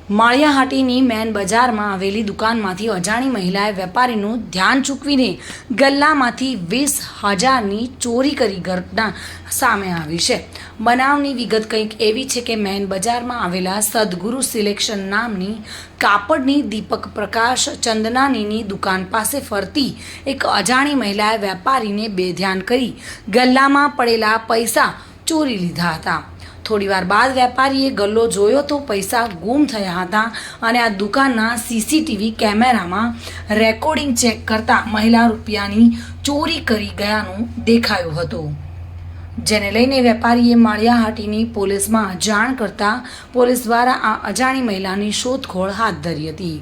માળિયાહાટીની main બજારમાં આવેલી દુકાનમાંથી અજાણી મહિલાએ વેપારીનું ધ્યાન ચૂકવીને ગલ્લામાંથી 20,000ની ચોરી કરી ઘટના સામે આવી છે। બનાવની વિગત કંઈક એવી છે કે મેન બજારમાં આવેલા સદગુરુ સિલેક્શન નામની કાપડની દીપક પ્રકાશ ચંદનાનીની દુકાન પાસે ફરતી એક અજાણી મહિલાએ વેપારીને બેધ્યાન કરી ગલ્લામાં પડેલા પૈસા ચોરી લીધા હતા। થોડીવાર બાદ વેપારીએ ગલ્લો જોયો તો પૈસા ગુમ થયા હતા અને આ દુકાનના સીસીટીવી કેમેરામાં રેકોર્ડિંગ ચેક કરતા મહિલા રૂપિયાની ચોરી કરી ગયાનું દેખાયું હતું, જેને લઈને વેપારીએ માળિયાહાટીની પોલીસમાં જાણ કરતા પોલીસ દ્વારા આ અજાણી મહિલાની શોધખોળ હાથ ધરી હતી।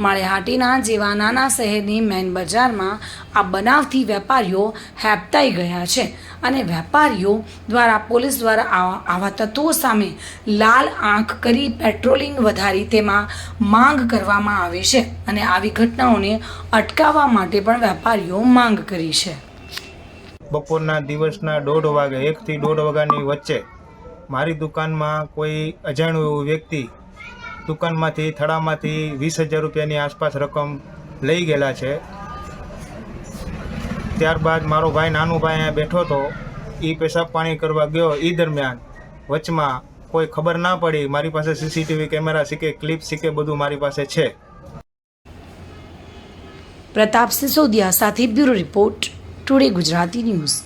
માળિયાહાટીના જેવા નાના શહેરની મેન બજારમાં આ બનાવથી વેપારીઓ હેબતાઈ ગયા છે અને વેપારીઓ દ્વારા પોલીસ દ્વારા આવા તત્વો સામે લાલ આંખ કરી પેટ્રોલિંગ વધારી તેમાં માંગ કરવામાં આવે છે અને આવી ઘટનાઓને અટકાવવા માટે પણ વેપારીઓ માંગ કરી છે। બપોરના દિવસના 1:30 વાગે 1 થી 1:30 વાગ્યાની વચ્ચે મારી દુકાનમાં કોઈ અજાણ્યો એવો વ્યક્તિ દુકાનમાંથી થડામાંથી 20,000 રૂપિયાની આસપાસ રકમ લઈ ગયેલા છે। ત્યારબાદ મારો ભાઈ નાનો ભાઈ અહીંયા બેઠો હતો, એ પેશાબ પાણી કરવા ગયો, એ દરમિયાન વચમાં કોઈ ખબર ના પડી। મારી પાસે CCTV camera CK clip CK બધું મારી પાસે છે। પ્રતાપ સિસોદિયા સાથે bureau report, today Gujarati news.